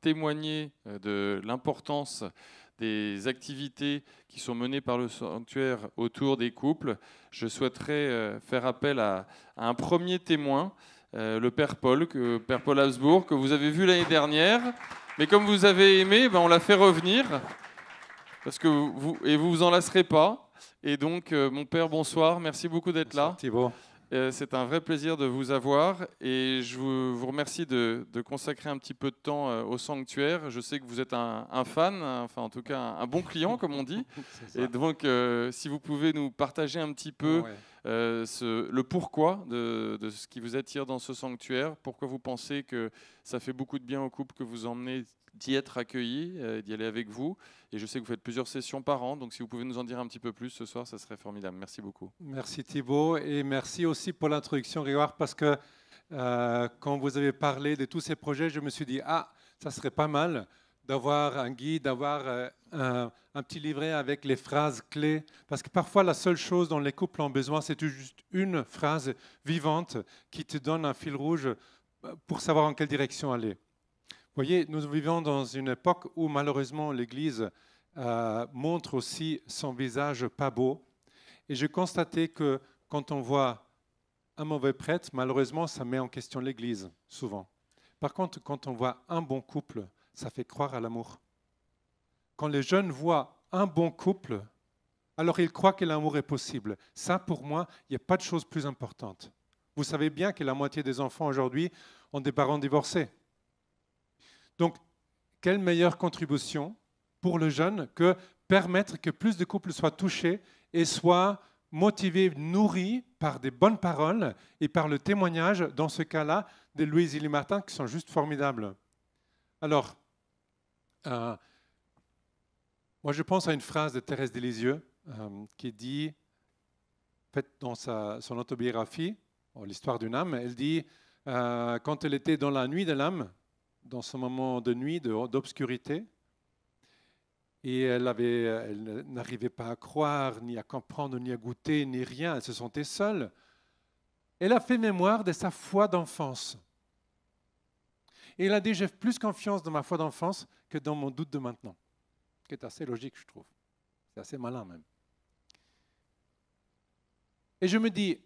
témoigner de l'importance des activités qui sont menées par le sanctuaire autour des couples, je souhaiterais faire appel à un premier témoin, le Père Paul, Père Paul Habsbourg, que vous avez vu l'année dernière. Mais comme vous avez aimé, on l'a fait revenir, parce que vous vous en lasserez pas. Et donc, mon père, bonsoir, merci beaucoup d'être là. Thibaut. C'est un vrai plaisir de vous avoir et je vous remercie de consacrer un petit peu de temps au sanctuaire. Je sais que vous êtes un fan, enfin en tout cas un bon client comme on dit. Et donc si vous pouvez nous partager un petit peu le pourquoi de ce qui vous attire dans ce sanctuaire, pourquoi vous pensez que ça fait beaucoup de bien aux couples que vous emmenez d'y être accueillis, d'y aller avec vous. Et je sais que vous faites plusieurs sessions par an, donc si vous pouvez nous en dire un petit peu plus ce soir, ça serait formidable. Merci beaucoup. Merci Thibaut et merci aussi pour l'introduction Grégoire parce que quand vous avez parlé de tous ces projets, je me suis dit ça serait pas mal d'avoir un guide, d'avoir un petit livret avec les phrases clés parce que parfois la seule chose dont les couples ont besoin, c'est juste une phrase vivante qui te donne un fil rouge pour savoir en quelle direction aller. Vous voyez, nous vivons dans une époque où malheureusement l'Église montre aussi son visage pas beau. Et j'ai constaté que quand on voit un mauvais prêtre, malheureusement, ça met en question l'Église, souvent. Par contre, quand on voit un bon couple, ça fait croire à l'amour. Quand les jeunes voient un bon couple, alors ils croient que l'amour est possible. Ça, pour moi, il n'y a pas de chose plus importante. Vous savez bien que la moitié des enfants aujourd'hui ont des parents divorcés. Donc, quelle meilleure contribution pour le jeune que permettre que plus de couples soient touchés et soient motivés, nourris par des bonnes paroles et par le témoignage, dans ce cas-là, de Louise et Martin, qui sont juste formidables. Alors, moi je pense à une phrase de Thérèse de Lisieux qui dit, faite dans son autobiographie, l'histoire d'une âme, elle dit, quand elle était dans la nuit de l'âme, dans ce moment de nuit, d'obscurité, et elle n'arrivait pas à croire, ni à comprendre, ni à goûter, ni rien, elle se sentait seule. Elle a fait mémoire de sa foi d'enfance. Et elle a dit, j'ai plus confiance dans ma foi d'enfance que dans mon doute de maintenant. Ce qui est assez logique, je trouve. C'est assez malin même. Et je me dis,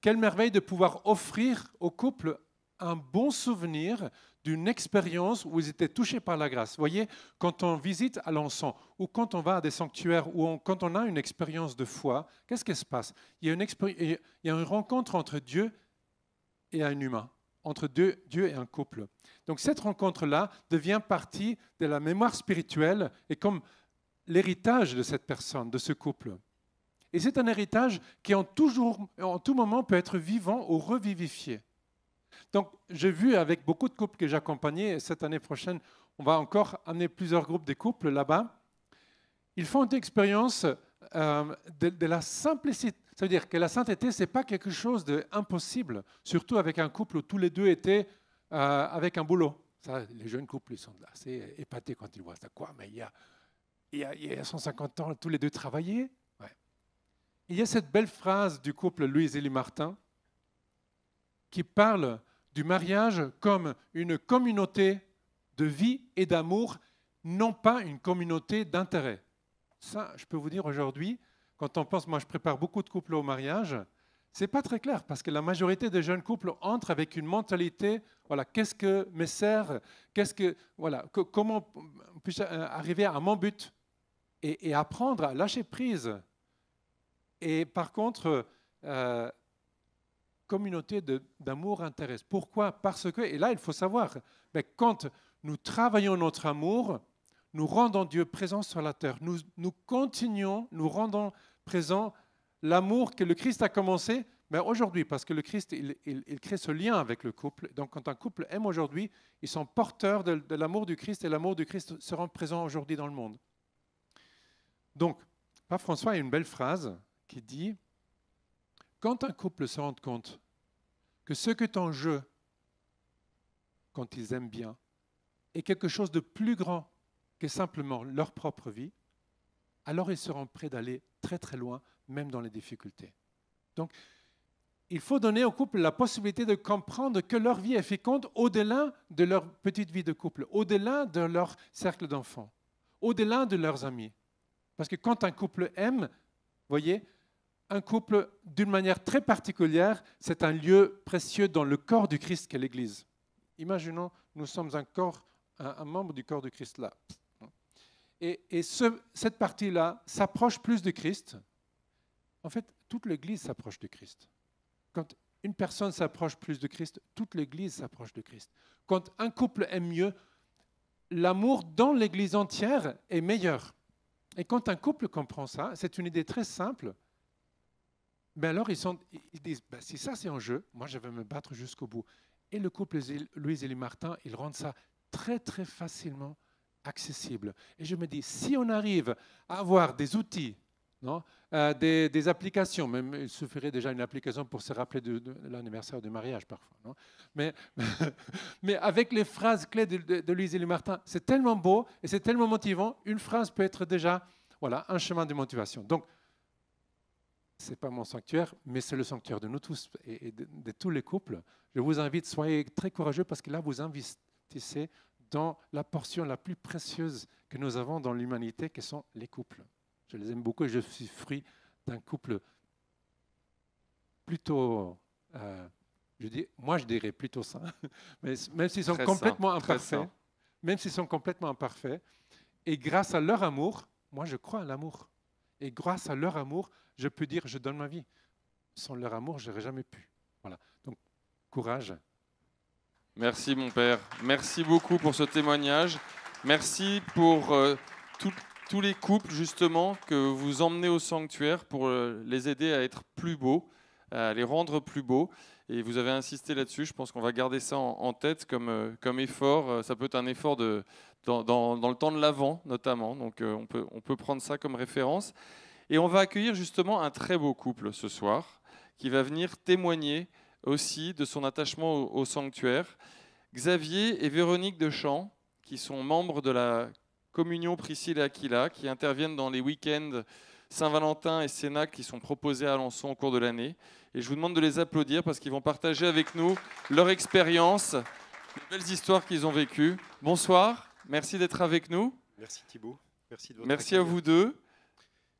quelle merveille de pouvoir offrir au couple un bon souvenir d'une expérience où ils étaient touchés par la grâce. Vous voyez, quand on visite Alençon ou quand on va à des sanctuaires ou quand on a une expérience de foi, qu'est-ce qui se passe? Il y a une rencontre entre Dieu et un humain, entre Dieu et un couple. Donc cette rencontre-là devient partie de la mémoire spirituelle et comme l'héritage de cette personne, de ce couple. Et c'est un héritage qui en tout moment peut être vivant ou revivifié. Donc, j'ai vu avec beaucoup de couples que j'accompagnais, et cette année prochaine, on va encore amener plusieurs groupes de couples là-bas. Ils font une expérience de la simplicité. Ça veut dire que la sainteté, ce n'est pas quelque chose d'impossible, surtout avec un couple où tous les deux étaient avec un boulot. Ça, les jeunes couples ils sont assez épatés quand ils voient ça. Quoi, mais il y a 150 ans, tous les deux travaillaient. Ouais. Il y a cette belle phrase du couple Louise-Élie Martin qui parle du mariage comme une communauté de vie et d'amour, non pas une communauté d'intérêt. Ça, je peux vous dire aujourd'hui, quand on pense, moi je prépare beaucoup de couples au mariage, ce n'est pas très clair parce que la majorité des jeunes couples entrent avec une mentalité, voilà, qu'est-ce que me sert, comment puis-je arriver à mon but et apprendre à lâcher prise. Et par contre, communauté d'amour intéresse. Pourquoi? Parce que, et là il faut savoir, mais quand nous travaillons notre amour, nous rendons Dieu présent sur la terre. Nous continuons, nous rendons présent l'amour que le Christ a commencé, mais aujourd'hui, parce que le Christ, il crée ce lien avec le couple. Donc quand un couple aime aujourd'hui, ils sont porteurs de l'amour du Christ et l'amour du Christ se rend présent aujourd'hui dans le monde. Donc, Pape François a une belle phrase qui dit quand un couple se rend compte que ce qui est en jeu, quand ils aiment bien, est quelque chose de plus grand que simplement leur propre vie, alors ils seront prêts d'aller très très loin, même dans les difficultés. Donc, il faut donner aux couples la possibilité de comprendre que leur vie est féconde au-delà de leur petite vie de couple, au-delà de leur cercle d'enfants, au-delà de leurs amis. Parce que quand un couple aime, voyez, un couple, d'une manière très particulière, c'est un lieu précieux dans le corps du Christ qu'est l'Église. Imaginons, nous sommes un corps, un membre du corps du Christ là. Et cette partie-là s'approche plus du Christ. En fait, toute l'Église s'approche du Christ. Quand une personne s'approche plus de Christ, toute l'Église s'approche de Christ. Quand un couple aime mieux, l'amour dans l'Église entière est meilleur. Et quand un couple comprend ça, c'est une idée très simple. Ben alors ils disent, ben si ça c'est en jeu, moi je vais me battre jusqu'au bout. Et le couple Louise-Élie Martin, ils rendent ça très très facilement accessible. Et je me dis, si on arrive à avoir des outils, non, des applications, même il suffirait déjà une application pour se rappeler de l'anniversaire du mariage parfois, non, mais avec les phrases clés de Louise-Élie Martin, c'est tellement beau et c'est tellement motivant, une phrase peut être déjà voilà, un chemin de motivation. Donc, ce n'est pas mon sanctuaire, mais c'est le sanctuaire de nous tous et de tous les couples. Je vous invite, soyez très courageux parce que là, vous investissez dans la portion la plus précieuse que nous avons dans l'humanité, qui sont les couples. Je les aime beaucoup et je suis fruit d'un couple plutôt, moi je dirais plutôt sain, mais même s'ils sont complètement imparfaits, même s'ils sont complètement imparfaits, et grâce à leur amour, moi je crois à l'amour. Et grâce à leur amour, je peux dire, je donne ma vie. Sans leur amour, je n'aurais jamais pu. Voilà. Donc, courage. Merci, mon père. Merci beaucoup pour ce témoignage. Merci pour tous les couples, justement, que vous emmenez au sanctuaire pour les aider à être plus beaux, à les rendre plus beaux. Et vous avez insisté là-dessus. Je pense qu'on va garder ça en tête comme effort. Ça peut être un effort dans le temps de l'Avent, notamment. Donc, on peut prendre ça comme référence. Et on va accueillir justement un très beau couple ce soir qui va venir témoigner aussi de son attachement au sanctuaire. Xavier et Véronique Deschamps, qui sont membres de la communion Priscille et Aquila, qui interviennent dans les week-ends Saint-Valentin et Cénacle qui sont proposés à Alençon au cours de l'année. Et je vous demande de les applaudir parce qu'ils vont partager avec nous leur expérience, les belles histoires qu'ils ont vécues. Bonsoir, merci d'être avec nous. Merci Thibaut. Merci de votre Merci accueil. à vous deux.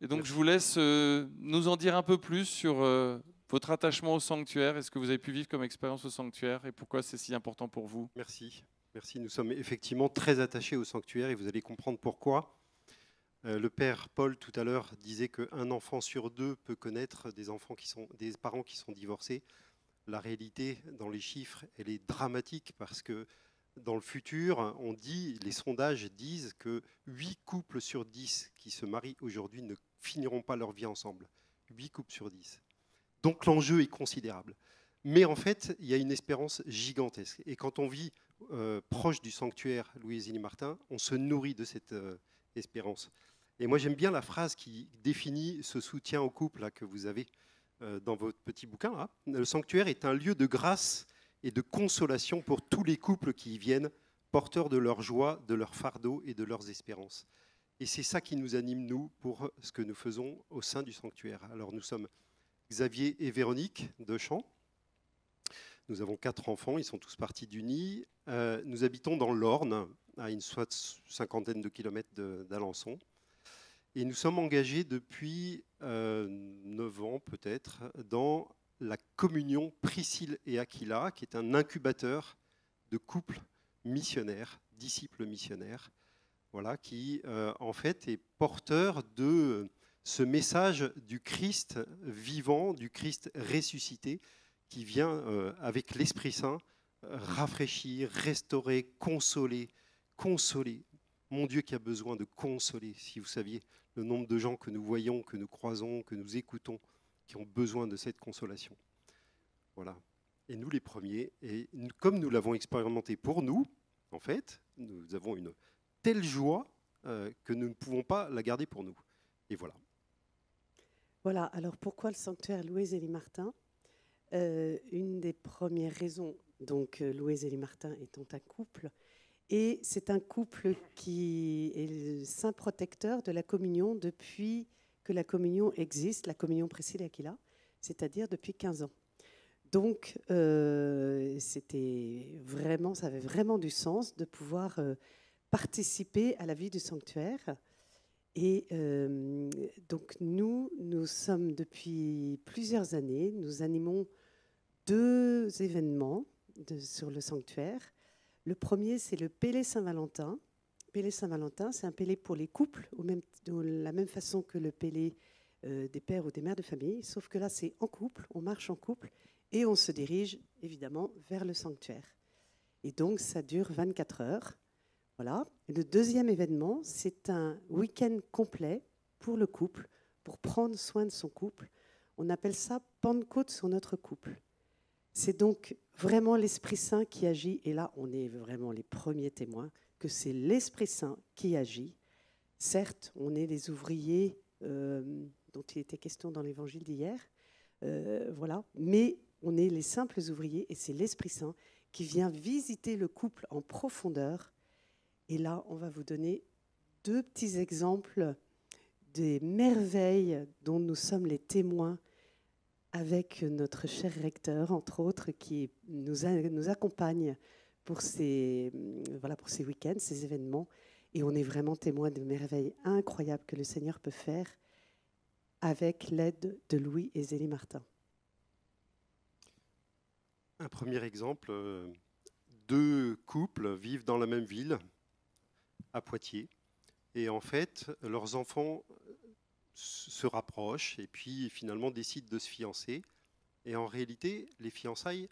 Et donc Merci. je vous laisse nous en dire un peu plus sur votre attachement au sanctuaire. Est-ce que vous avez pu vivre comme expérience au sanctuaire et pourquoi c'est si important pour vous? Merci. Merci. Nous sommes effectivement très attachés au sanctuaire et vous allez comprendre pourquoi. Le père Paul tout à l'heure disait qu'un enfant sur deux peut connaître des parents qui sont divorcés. La réalité dans les chiffres, elle est dramatique parce que dans le futur, les sondages disent que 8 couples sur 10 qui se marient aujourd'hui ne finiront pas leur vie ensemble. 8 couples sur 10. Donc l'enjeu est considérable. Mais en fait, il y a une espérance gigantesque. Et quand on vit proche du sanctuaire Louise-Élie Martin, on se nourrit de cette espérance. Et moi, j'aime bien la phrase qui définit ce soutien au couple là, que vous avez dans votre petit bouquin. Là. Le sanctuaire est un lieu de grâce et de consolation pour tous les couples qui y viennent, porteurs de leur joie, de leur fardeau et de leurs espérances. Et c'est ça qui nous anime, nous, pour ce que nous faisons au sein du sanctuaire. Alors, nous sommes Xavier et Véronique Deschamps. Nous avons 4 enfants, ils sont tous partis du nid. Nous habitons dans l'Orne, à une cinquantaine de kilomètres d'Alençon. Et nous sommes engagés depuis 9 ans peut-être dans la communion Priscille et Aquila, qui est un incubateur de couples missionnaires, disciples missionnaires, voilà, qui en fait est porteur de ce message du Christ vivant, du Christ ressuscité, qui vient avec l'Esprit Saint rafraîchir, restaurer, consoler. Mon Dieu qui a besoin de consoler, si vous saviez le nombre de gens que nous voyons, que nous croisons, que nous écoutons, qui ont besoin de cette consolation. Voilà. Et nous les premiers, et comme nous l'avons expérimenté pour nous, en fait, nous avons une telle joie que nous ne pouvons pas la garder pour nous. Et voilà. Voilà, alors pourquoi le sanctuaire Louise-Élie Martin? Une des premières raisons, donc Louise-Élie Martin étant un couple, et c'est un couple qui est le saint protecteur de la communion depuis que la communion existe, la communion Priscille et Aquila, c'est-à-dire depuis 15 ans. Donc, ça avait vraiment du sens de pouvoir participer à la vie du sanctuaire. Et donc, nous sommes depuis plusieurs années, nous animons 2 événements sur le sanctuaire. Le premier, c'est le Pélé Saint-Valentin. Pélé Saint-Valentin, c'est un Pélé pour les couples, de la même façon que le Pélé des pères ou des mères de famille, sauf que là, c'est en couple, on marche en couple et on se dirige évidemment vers le sanctuaire. Et donc, ça dure 24 heures. Voilà. Et le deuxième événement, c'est un week-end complet pour le couple, pour prendre soin de son couple. On appelle ça Pentecôte sur notre couple. C'est donc vraiment l'Esprit Saint qui agit, et là, on est vraiment les premiers témoins que c'est l'Esprit Saint qui agit. Certes, on est les ouvriers dont il était question dans l'évangile d'hier, voilà, mais on est les simples ouvriers, et c'est l'Esprit Saint qui vient visiter le couple en profondeur. Et là, on va vous donner 2 petits exemples des merveilles dont nous sommes les témoins avec notre cher recteur, entre autres, qui nous accompagne pour ces week-ends, ces événements. Et on est vraiment témoins de merveilles incroyables que le Seigneur peut faire avec l'aide de Louis et Zélie Martin. Un premier exemple, 2 couples vivent dans la même ville, à Poitiers. Et en fait, leurs enfants se rapprochent et puis finalement décident de se fiancer. Et en réalité, les fiançailles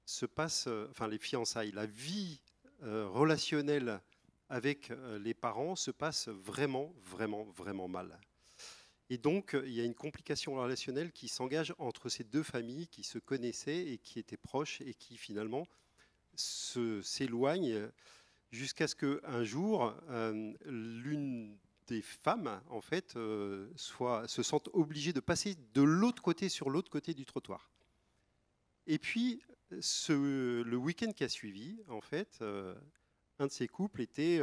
se passent, la vie relationnelle avec les parents se passe vraiment, vraiment, vraiment mal. Et donc, il y a une complication relationnelle qui s'engage entre ces 2 familles qui se connaissaient et qui étaient proches et qui finalement s'éloignent jusqu'à ce qu'un jour, l'une des femmes, en fait, se sente obligée de passer de l'autre côté, sur l'autre côté du trottoir. Et puis, le week-end qui a suivi, en fait, un de ces couples était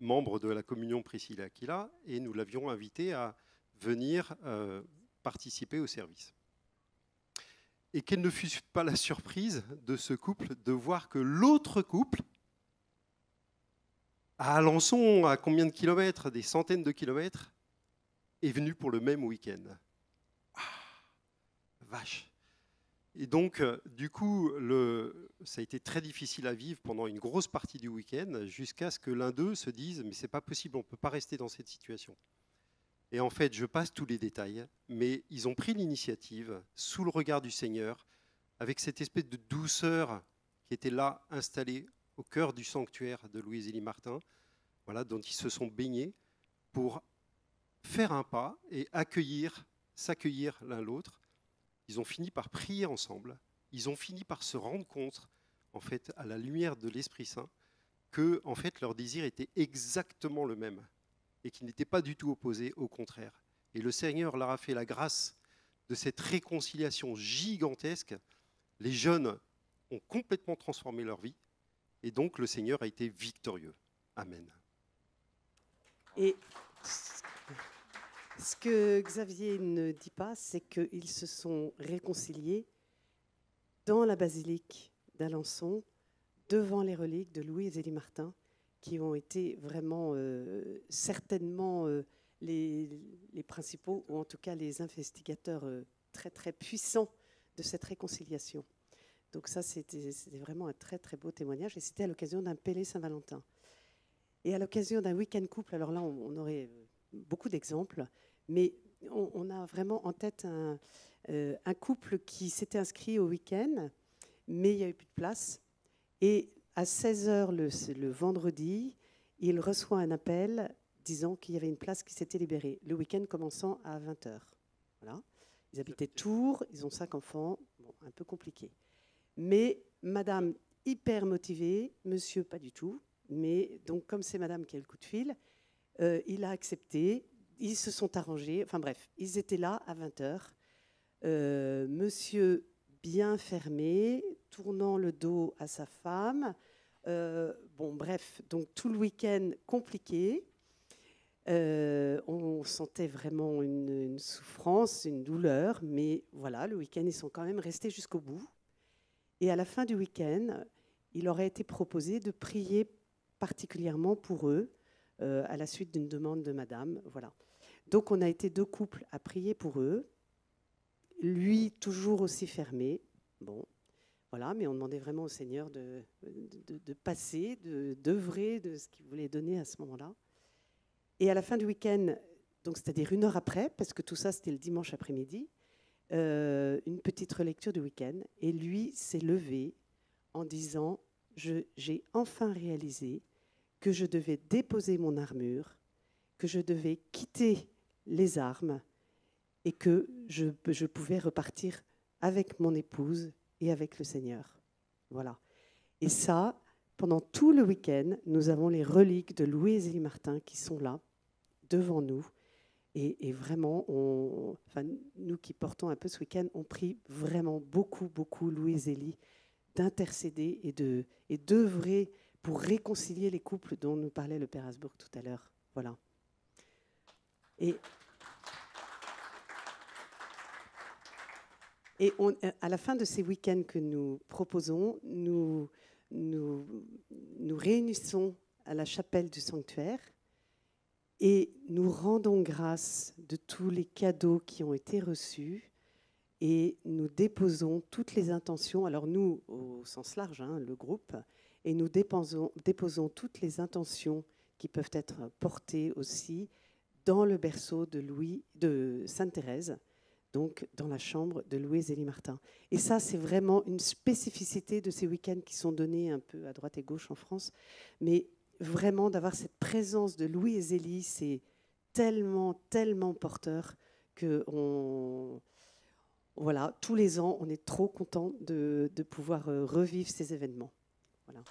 membre de la communion Priscilla Aquila, et nous l'avions invité à venir participer au service. Et quelle ne fut pas la surprise de ce couple de voir que l'autre couple, à Alençon, à combien de kilomètres, des centaines de kilomètres, est venu pour le même week-end. Ah, vache. Et donc, du coup, ça a été très difficile à vivre pendant une grosse partie du week-end, jusqu'à ce que l'un d'eux se dise « mais c'est pas possible, on ne peut pas rester dans cette situation ». Et en fait, je passe tous les détails, mais ils ont pris l'initiative, sous le regard du Seigneur, avec cette espèce de douceur qui était là, installée au cœur du sanctuaire de Louis et Zélie Martin, voilà, dont ils se sont baignés pour faire un pas et s'accueillir l'un l'autre. Ils ont fini par prier ensemble. Ils ont fini par se rendre compte, en fait, à la lumière de l'Esprit Saint, que, en fait, leur désir était exactement le même et qu'ils n'étaient pas du tout opposés, au contraire. Et le Seigneur leur a fait la grâce de cette réconciliation gigantesque. Les jeunes ont complètement transformé leur vie et donc le Seigneur a été victorieux. Amen. Et ce que Xavier ne dit pas, c'est qu'ils se sont réconciliés dans la basilique d'Alençon, devant les reliques de Louis et Zélie Martin, qui ont été vraiment certainement les principaux, ou en tout cas les investigateurs très très puissants de cette réconciliation. Donc ça, c'était vraiment un très très beau témoignage, et c'était à l'occasion d'un Pélé Saint-Valentin. Et à l'occasion d'un week-end couple, alors là, on aurait beaucoup d'exemples, mais on a vraiment en tête un couple qui s'était inscrit au week-end, mais il n'y avait plus de place. Et à 16h le vendredi, il reçoit un appel disant qu'il y avait une place qui s'était libérée, le week-end commençant à 20h. Voilà. Ils habitaient Tours, ils ont 5 enfants, bon, un peu compliqué. Mais madame hyper motivée, monsieur pas du tout. Mais donc, comme c'est madame qui a le coup de fil, il a accepté, ils se sont arrangés, enfin bref, ils étaient là à 20h. Monsieur bien fermé, tournant le dos à sa femme. Bon, bref, donc tout le week-end compliqué. On sentait vraiment une souffrance, une douleur, mais voilà, le week-end, ils sont quand même restés jusqu'au bout. Et à la fin du week-end, il leur a été proposé de prier particulièrement pour eux, à la suite d'une demande de madame. Voilà. Donc on a été 2 couples à prier pour eux. Lui, toujours aussi fermé. Bon, voilà, mais on demandait vraiment au Seigneur de passer, d'œuvrer de ce qu'il voulait donner à ce moment-là. Et à la fin du week-end, donc c'est-à-dire 1 heure après, parce que tout ça c'était le dimanche après-midi, une petite relecture du week-end. Et lui s'est levé en disant « J'ai enfin réalisé que je devais déposer mon armure, que je devais quitter les armes et que je pouvais repartir avec mon épouse et avec le Seigneur. » Voilà. Et ça, pendant tout le week-end, nous avons les reliques de Louis et Zélie Martin qui sont là, devant nous. Et vraiment, nous qui portons un peu ce week-end, on prie vraiment beaucoup, beaucoup Louis et Zélie d'intercéder et d'œuvrer pour réconcilier les couples dont nous parlait le Père Hasbourg tout à l'heure. Voilà. Et à la fin de ces week-ends que nous proposons, nous réunissons à la chapelle du sanctuaire et nous rendons grâce de tous les cadeaux qui ont été reçus et nous déposons toutes les intentions, alors nous au sens large, hein, le groupe, et nous déposons toutes les intentions qui peuvent être portées aussi dans le berceau de Sainte-Thérèse, donc dans la chambre de Louis et Zélie Martin. Et ça, c'est vraiment une spécificité de ces week-ends qui sont donnés un peu à droite et gauche en France. Mais vraiment, d'avoir cette présence de Louis et Zélie, c'est tellement, tellement porteur que voilà, tous les ans, on est trop content de pouvoir revivre ces événements. Voilà.